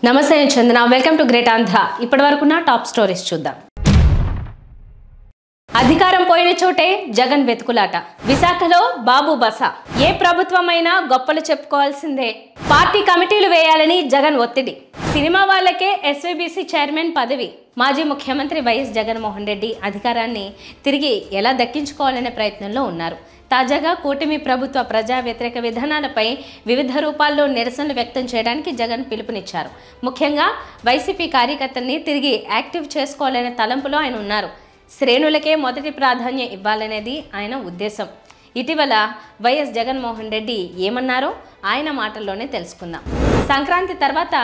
నమస్తే Chandana, welcome to great Andhra. ఇప్పటివరకున్న top stories చూద్దాం. అధికారం పోయిన చోటే జగన్ వెతుకులాట. విశాఖలో బాబు బస. ఏ ప్రభుత్వమైనా గొప్పలు చెప్పుకోవాల్సిందే. పార్టీ కమిటీలు వేయాలని జగన్ ఒత్తిడి. సినిమా వాళ్ళకే ఎస్వీబీసీ చైర్మన్ పదవి. మాజీ ముఖ్యమంత్రి వైఎస్ జగన్మోహన్ రెడ్డి అధికారాన్ని తిరిగి ఎలా దక్కించుకోవాలనే ప్రయత్నంలో ఉన్నారు. తాజాగా కూటమి ప్రభుత్వ ప్రజా వ్యతిరేక విధానాలపై వివిధ రూపాల్లో నిరసనలు వ్యక్తం చేయడానికి జగన్ పిలుపునిచ్చారు. ముఖ్యంగా వైసీపీ కార్యకర్తల్ని తిరిగి యాక్టివ్ చేసుకోవాలనే తలంపులో ఆయన ఉన్నారు. శ్రేణులకే మొదటి ప్రాధాన్యం ఇవ్వాలనేది ఆయన ఉద్దేశం. ఇటీవల వైఎస్ జగన్మోహన్ రెడ్డి ఏమన్నారో ఆయన మాటల్లోనే తెలుసుకుందాం. సంక్రాంతి తర్వాత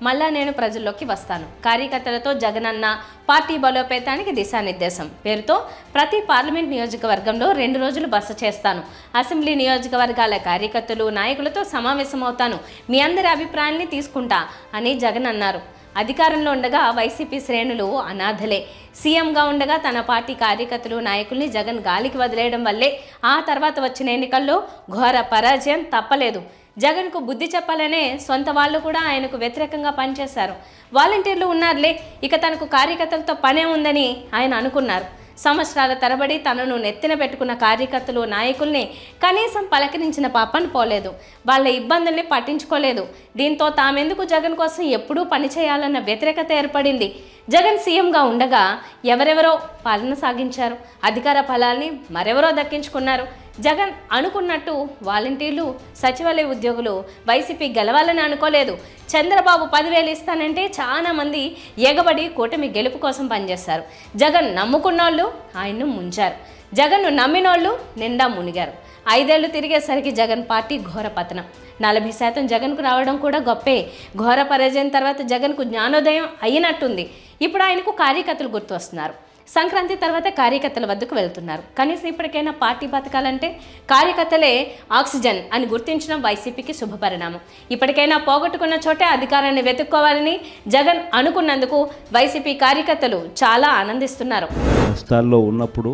మళ్ళా నేను ప్రజల్లోకి వస్తాను. కార్యకర్తలతో జగనన్న పార్టీ బలోపేతానికి దిశానిర్దేశం పేరుతో ప్రతి పార్లమెంట్ నియోజకవర్గంలో 2 రోజులు బస చేస్తాను. అసెంబ్లీ నియోజకవర్గాల కార్యకర్తలు నాయకులతో సమావేశమవుతాను. మీ అందరి అభిప్రాయాల్ని తీసుకుంటా అని జగన్ అన్నారు. అధికారంలో ఉండగా వైసీపీ శ్రేణులు అనాథలే. సీఎంగా ఉండగా తన పార్టీ కార్యకర్తలు నాయకుల్ని జగన్ గాలికి వదిలేయడం వల్లే ఆ తర్వాత వచ్చిన ఎన్నికల్లో ఘోర పరాజయం తప్పలేదు. జగన్కు బుద్ధి చెప్పాలనే సొంత వాళ్ళు కూడా ఆయనకు వ్యతిరేకంగా పనిచేశారు. వాలంటీర్లు ఉన్నారులే, ఇక తనకు కార్యకర్తలతో పనే ఉందని ఆయన అనుకున్నారు. సంవత్సరాల తరబడి తనను నెత్తిన పెట్టుకున్న కార్యకర్తలు నాయకుల్ని కనీసం పలకరించిన పాపను పోలేదు. వాళ్ళ ఇబ్బందుల్ని పట్టించుకోలేదు. దీంతో తామెందుకు జగన్ కోసం ఎప్పుడూ పనిచేయాలన్న వ్యతిరేకత ఏర్పడింది. జగన్ సీఎంగా ఉండగా ఎవరెవరో పాలన సాగించారు. అధికార ఫలాల్ని మరెవరో దక్కించుకున్నారు. జగన్ అనుకున్నట్టు వాలంటీర్లు సచివాలయ ఉద్యోగులు వైసీపీ గెలవాలని అనుకోలేదు. చంద్రబాబు 10,000 ఇస్తానంటే చాలా మంది ఎగబడి కూటమి గెలుపు కోసం పనిచేశారు. జగన్ నమ్ముకున్నోళ్ళు ఆయన్ను ముంచారు. జగన్ను నమ్మినోళ్ళు నిండా మునిగారు. 5 ఏళ్లు తిరిగేసరికి జగన్ పార్టీ ఘోర పతనం. 40% జగన్కు రావడం కూడా గొప్పే. ఘోర పరాజయం తర్వాత జగన్కు జ్ఞానోదయం అయినట్టుంది. ఇప్పుడు ఆయనకు కార్యకర్తలు గుర్తు వస్తున్నారు. సంక్రాంతి తర్వాత కార్యకర్తల వద్దకు వెళ్తున్నారు. కనీసం ఇప్పటికైనా పార్టీ బతకాలంటే కార్యకర్తలే ఆక్సిజన్ అని గుర్తించడం వైసీపీకి శుభపరిణామం. ఇప్పటికైనా పోగొట్టుకున్న చోటే అధికారాన్ని వెతుక్కోవాలని జగన్ అనుకున్నందుకు వైసీపీ కార్యకర్తలు చాలా ఆనందిస్తున్నారు. కష్టాల్లో ఉన్నప్పుడు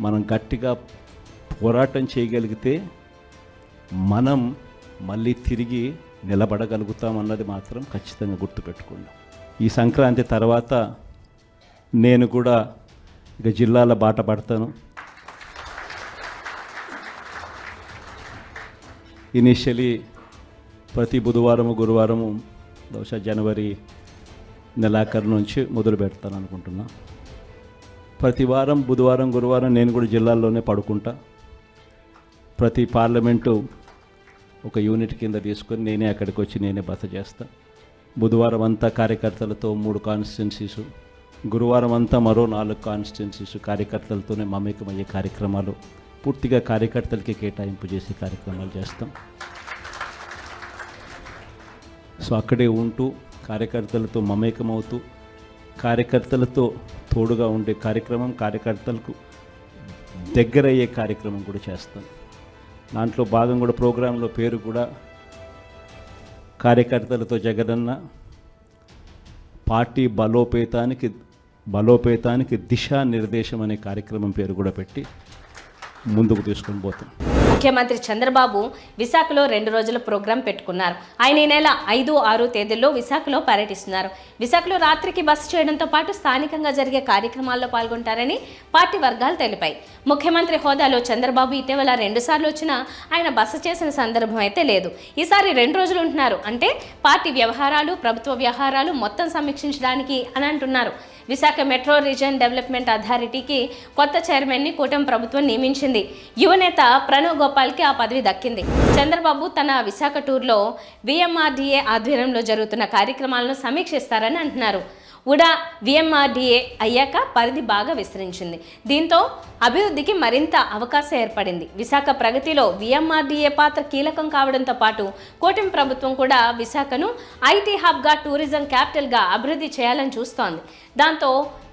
మనం గట్టిగా పోరాటం చేయగలిగితే మనం మళ్ళీ తిరిగి నిలబడగలుగుతామన్నది మాత్రం ఖచ్చితంగా గుర్తుపెట్టుకోండి. ఈ సంక్రాంతి తర్వాత నేను కూడా ఇక జిల్లాల బాట పడతాను. ఇనిషియలీ ప్రతి బుధవారము గురువారము బహుశా జనవరి నెలాఖరు నుంచి మొదలు పెడతాను అనుకుంటున్నా. ప్రతి వారం బుధవారం గురువారం నేను కూడా జిల్లాల్లోనే పడుకుంటా. ప్రతి పార్లమెంటు ఒక యూనిట్ కింద తీసుకొని నేనే అక్కడికి వచ్చి నేనే బస చేస్తా. బుధవారం అంతా కార్యకర్తలతో 3 కాన్స్టిట్యున్సీసు, గురువారం అంతా మరో 4 కాన్స్టిట్యున్సీస్ కార్యకర్తలతోనే మమేకమయ్యే కార్యక్రమాలు, పూర్తిగా కార్యకర్తలకి కేటాయింపు చేసే కార్యక్రమాలు చేస్తాం. సో అక్కడే ఉంటూ కార్యకర్తలతో మమేకమవుతూ కార్యకర్తలతో తోడుగా ఉండే కార్యక్రమం, కార్యకర్తలకు దగ్గరయ్యే కార్యక్రమం కూడా చేస్తాం. దాంట్లో భాగం కూడా ప్రోగ్రాంలో పేరు కూడా కార్యకర్తలతో జగనన్న పార్టీ బలోపేతానికి దిశానిర్దేశం అనే కార్యక్రమం పేరు కూడా పెట్టి ముందుకు తీసుకొని పోతాం. ముఖ్యమంత్రి చంద్రబాబు విశాఖలో 2 రోజుల ప్రోగ్రాం పెట్టుకున్నారు. ఆయన ఈ నెల 5, 6 తేదీల్లో విశాఖలో పర్యటిస్తున్నారు. విశాఖలో రాత్రికి బస చేయడంతో పాటు స్థానికంగా జరిగే కార్యక్రమాల్లో పాల్గొంటారని పార్టీ వర్గాలు తెలిపాయి. ముఖ్యమంత్రి హోదాలో చంద్రబాబు ఇటీవల 2 సార్లు వచ్చినా ఆయన బస చేసిన సందర్భం అయితే లేదు. ఈసారి 2 రోజులు ఉంటున్నారు అంటే పార్టీ వ్యవహారాలు, ప్రభుత్వ వ్యవహారాలు మొత్తం సమీక్షించడానికి అని అంటున్నారు. విశాఖ మెట్రో రీజన్ డెవలప్మెంట్ అథారిటీకి కొత్త చైర్మన్ని కూటమి ప్రభుత్వం నియమించింది. యువనేత ప్రణవ్ గోపాల్కి ఆ పదవి దక్కింది. చంద్రబాబు తన విశాఖ టూర్లో VMRDA ఆధ్వర్యంలో జరుగుతున్న కార్యక్రమాలను సమీక్షిస్తారని అంటున్నారు. ఉడా VMRDA అయ్యాక పరిధి బాగా విస్తరించింది. దీంతో అభివృద్ధికి మరింత అవకాశం ఏర్పడింది. విశాఖ ప్రగతిలో VMRDA పాత్ర కీలకం కావడంతో పాటు కూటమి ప్రభుత్వం కూడా విశాఖను IT హబ్గా, టూరిజం క్యాపిటల్గా అభివృద్ధి చేయాలని చూస్తోంది. దాంతో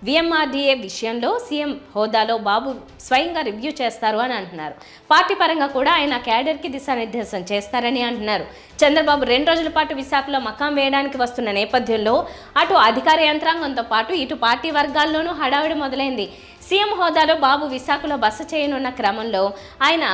VMRDA విషయంలో సీఎం హోదాలో బాబు స్వయంగా రివ్యూ చేస్తారు అని అంటున్నారు. పార్టీ పరంగా కూడా ఆయన క్యాడర్కి దిశానిర్దేశం చేస్తారని అంటున్నారు. చంద్రబాబు 2 రోజుల పాటు విశాఖలో మకాం వేయడానికి వస్తున్న నేపథ్యంలో అటు అధికార యంత్రాంగంతో పాటు ఇటు పార్టీ వర్గాల్లోనూ హడావిడి మొదలైంది. సీఎం హోదాలో బాబు విశాఖలో బస చేయనున్న క్రమంలో ఆయన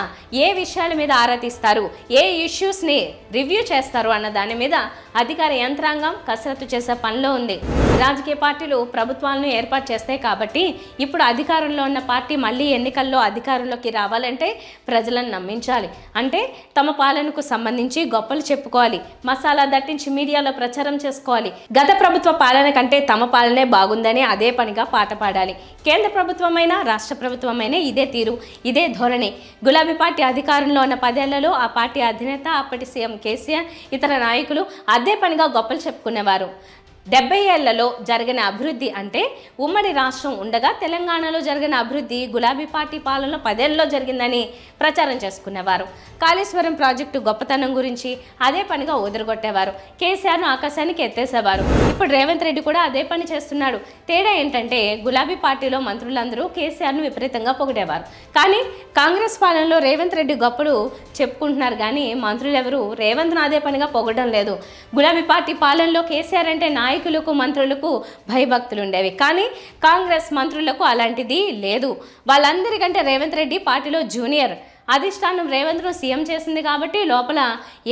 ఏ విషయాల మీద ఆరా తీస్తారు, ఏ ఇష్యూస్ని రివ్యూ చేస్తారు అన్న దాని మీద అధికార యంత్రాంగం కసరత్తు చేసే పనిలో ఉంది. రాజకీయ పార్టీలు ప్రభుత్వాలను ఏర్పాటు చేస్తాయి కాబట్టి ఇప్పుడు అధికారంలో ఉన్న పార్టీ మళ్ళీ ఎన్నికల్లో అధికారంలోకి రావాలంటే ప్రజలను నమ్మించాలి. అంటే తమ పాలనకు సంబంధించి గొప్పలు చెప్పుకోవాలి, మసాలా దట్టించి మీడియాలో ప్రచారం చేసుకోవాలి. గత ప్రభుత్వ పాలన కంటే తమ పాలనే బాగుందని అదే పనిగా పాట పాడాలి. కేంద్ర ప్రభుత్వమైనా రాష్ట్ర ప్రభుత్వమైనా ఇదే తీరు, ఇదే ధోరణి. గులాబీ పార్టీ అధికారంలో ఉన్న 10 ఏళ్లలో ఆ పార్టీ అధినేత అప్పటి సీఎం కేసీఆర్ ఇతర నాయకులు అదే పనిగా గొప్పలు చెప్పుకునేవారు. 70 ఏళ్లలో జరిగిన అభివృద్ధి అంటే ఉమ్మడి రాష్ట్రం ఉండగా తెలంగాణలో జరిగిన అభివృద్ధి గులాబీ పార్టీ పాలనలో 10 ఏళ్లలో జరిగిందని ప్రచారం చేసుకునేవారు. కాళేశ్వరం ప్రాజెక్టు గొప్పతనం గురించి అదే పనిగా ఒదరగొట్టేవారు. కేసీఆర్ను ఆకాశానికి ఎత్తేసేవారు. ఇప్పుడు రేవంత్ రెడ్డి కూడా అదే పని చేస్తున్నాడు. తేడా ఏంటంటే గులాబీ పార్టీలో మంత్రులందరూ కేసీఆర్ను విపరీతంగా పొగిడేవారు. కానీ కాంగ్రెస్ పాలనలో రేవంత్ రెడ్డి గొప్పలు చెప్పుకుంటున్నారు కానీ మంత్రులు ఎవరు రేవంత్ను అదే పనిగా పొగడం లేదు. గులాబీ పార్టీ పాలనలో కేసీఆర్ అంటే నాయకులకు మంత్రులకు భయభక్తులు ఉండేవి. కానీ కాంగ్రెస్ మంత్రులకు అలాంటిది లేదు. వాళ్ళందరికంటే రేవంత్ రెడ్డి పార్టీలో జూనియర్. అధిష్టానం రేవంత్ను సీఎం చేసింది కాబట్టి లోపల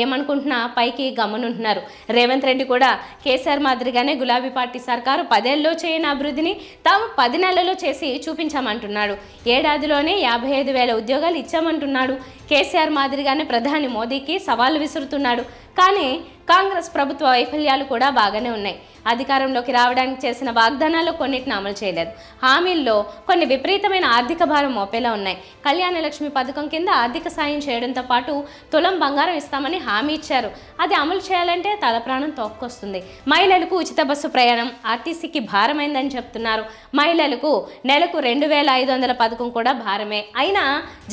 ఏమనుకుంటున్నా పైకి గమనుంటున్నారు. రేవంత్ రెడ్డి కూడా కేసీఆర్ మాదిరిగానే గులాబీ పార్టీ సర్కారు 10 ఏళ్లలో చేయని అభివృద్ధిని తాము 10 నెలల్లో చేసి చూపించామంటున్నాడు. ఏడాదిలోనే 55,000 ఉద్యోగాలు ఇచ్చామంటున్నాడు. కేసీఆర్ మాదిరిగానే ప్రధాని మోదీకి సవాలు విసురుతున్నాడు. కానీ కాంగ్రెస్ ప్రభుత్వ వైఫల్యాలు కూడా బాగానే ఉన్నాయి. అధికారంలోకి రావడానికి చేసిన వాగ్దానాలు కొన్నిటిని అమలు చేయలేదు. హామీల్లో కొన్ని విపరీతమైన ఆర్థిక భారం మోపేలా ఉన్నాయి. కళ్యాణ లక్ష్మి పథకం కింద ఆర్థిక సాయం చేయడంతో పాటు తులం బంగారం ఇస్తామని హామీ ఇచ్చారు. అది అమలు చేయాలంటే తల ప్రాణం తోక్కొస్తుంది. మహిళలకు ఉచిత బస్సు ప్రయాణం ఆర్టీసీకి భారమైందని చెప్తున్నారు. మహిళలకు నెలకు 2,500 పథకం కూడా భారమే. అయినా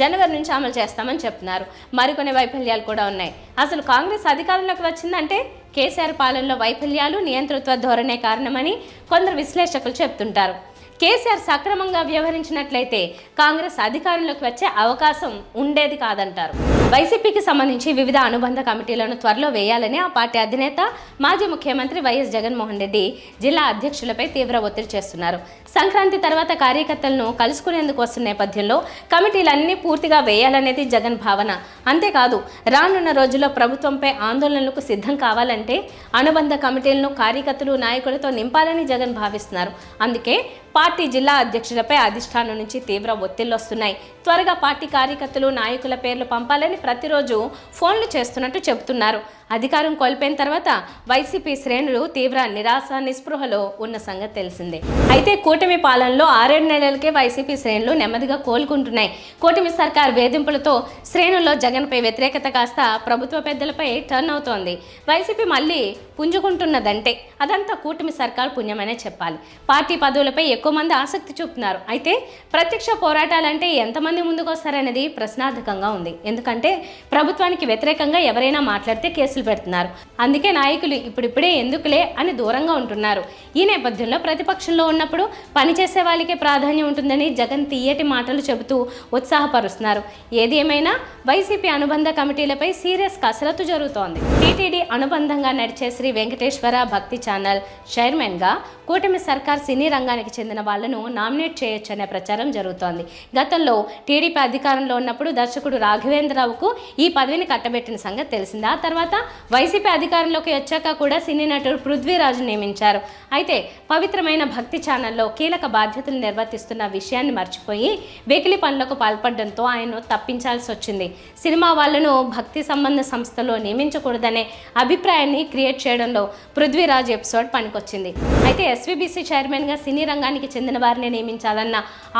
జనవరి నుంచి అమలు చేస్తామని చెప్తున్నారు. మరికొన్ని వైఫల్యాలు కూడా ఉన్నాయి. అసలు కాంగ్రెస్ అధికారంలోకి వచ్చిందంటే కేసీఆర్ పాలనలో వైఫల్యాలు, నియంతృత్వ ధోరణే కారణమని కొందరు విశ్లేషకులు చెప్తుంటారు. కేసీఆర్ సక్రమంగా వ్యవహరించినట్లయితే కాంగ్రెస్ అధికారంలోకి వచ్చే అవకాశం ఉండేది కాదంటారు. వైసీపీకి సంబంధించి వివిధ అనుబంధ కమిటీలను త్వరలో వేయాలని ఆ పార్టీ అధినేత మాజీ ముఖ్యమంత్రి వైఎస్ జగన్మోహన్ రెడ్డి జిల్లా అధ్యక్షులపై తీవ్ర ఒత్తిడి చేస్తున్నారు. సంక్రాంతి తర్వాత కార్యకర్తలను కలుసుకునేందుకు వస్తున్న నేపథ్యంలో కమిటీలన్నీ పూర్తిగా వేయాలనేది జగన్ భావన. అంతేకాదు రానున్న రోజుల్లో ప్రభుత్వంపై ఆందోళనలకు సిద్ధం కావాలంటే అనుబంధ కమిటీలను కార్యకర్తలు నాయకులతో నింపాలని జగన్ భావిస్తున్నారు. అందుకే పార్టీ జిల్లా అధ్యక్షులపై అధిష్టానం నుంచి తీవ్ర ఒత్తిళ్లు వస్తున్నాయి. త్వరగా పార్టీ కార్యకర్తలు నాయకుల పేర్లు పంపాలని ప్రతిరోజు ఫోన్లు చేస్తున్నట్టు చెబుతున్నారు. అధికారం కోల్పోయిన తర్వాత వైసీపీ శ్రేణులు తీవ్ర నిరాశ నిస్పృహలో ఉన్న సంగతి తెలిసిందే. అయితే కూటమి పాలనలో 6 నెలలకే వైసీపీ శ్రేణులు నెమ్మదిగా కోలుకుంటున్నాయి. కూటమి సర్కార్ వేధింపులతో శ్రేణుల్లో జగన్పై వ్యతిరేకత కాస్త ప్రభుత్వ పెద్దలపై టర్న్ అవుతోంది. వైసీపీ మళ్ళీ పుంజుకుంటున్నదంటే అదంతా కూటమి సర్కార్ పుణ్యమనే చెప్పాలి. పార్టీ పదవులపై ఎక్కువ మంది ఆసక్తి చూపుతున్నారు. అయితే ప్రత్యక్ష పోరాటాలంటే ఎంతమంది ముందుకు వస్తారనేది ప్రశ్నార్థకంగా ఉంది. ఎందుకంటే ప్రభుత్వానికి వ్యతిరేకంగా ఎవరైనా మాట్లాడితే కేసులు పెడుతున్నారు. అందుకే నాయకులు ఇప్పుడిప్పుడే ఎందుకులే అని దూరంగా ఉంటున్నారు. ఈ నేపథ్యంలో ప్రతిపక్షంలో ఉన్నప్పుడు పనిచేసే వాళ్ళకే ప్రాధాన్యం ఉంటుందని జగన్ తీయటి మాటలు చెబుతూ ఉత్సాహపరుస్తున్నారు. ఏది ఏమైనా వైసీపీ అనుబంధ కమిటీలపై సీరియస్ కసరత్తు జరుగుతోంది. టీటీడీ అనుబంధంగా నడిచే శ్రీ వెంకటేశ్వర భక్తి ఛానల్ చైర్మన్గా కూటమి సర్కార్ సినీ రంగానికి చెందిన వాళ్లను నామినేట్ చేయొచ్చనే ప్రచారం జరుగుతోంది. గతంలో టీడీపీ అధికారంలో ఉన్నప్పుడు దర్శకుడు రాఘవేంద్రరావుకు ఈ పదవిని కట్టబెట్టిన సంగతి తెలిసింది. ఆ తర్వాత వైసీపీ అధికారంలోకి వచ్చాక కూడా సినీ నటుడు పృథ్వీరాజు నియమించారు. అయితే పవిత్రమైన భక్తి ఛానల్లో కీలక బాధ్యతలు నిర్వర్తిస్తున్న విషయాన్ని మర్చిపోయి వెకిలి పనులకు పాల్పడడంతో ఆయన్ను తప్పించాల్సి వచ్చింది. సినిమా వాళ్లను భక్తి సంబంధ సంస్థలో నియమించకూడదనే అభిప్రాయాన్ని క్రియేట్ చేయడంలో పృథ్వీరాజ్ ఎపిసోడ్ పనికొచ్చింది. అయితే ఎస్వీబీసీ చైర్మన్గా సినీ రంగానికి చెందిన వారిని నియమించాలన్న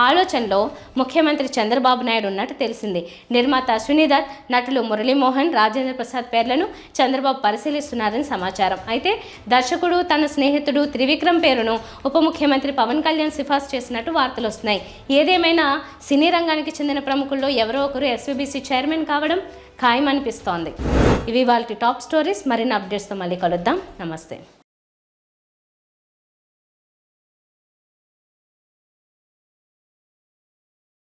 ఆలోచనలో ముఖ్యమంత్రి చంద్రబాబు నాయుడు ఉన్నట్టు తెలిసింది. నిర్మాత అశ్వినీదత్, నటులు మురళీమోహన్, రాజేంద్ర ప్రసాద్ పేర్లను చంద్రబాబు పరిశీలిస్తున్నారని సమాచారం. అయితే దర్శకుడు తన స్నేహితుడు త్రివిక్రమ్ పేరును ఉప ముఖ్యమంత్రి పవన్ కళ్యాణ్ సిఫార్సు చేసినట్టు వార్తలు వస్తున్నాయి. ఏదేమైనా సినీ రంగానికి చెందిన ప్రముఖుల్లో ఎవరో ఒకరు ఎస్వీబీసీ చైర్మన్ కావడం ఖాయమనిపిస్తోంది. ఇవి వాళ్ళ టాప్ స్టోరీస్. మరిన్ని అప్డేట్స్తో మళ్ళీ కలుద్దాం. నమస్తే.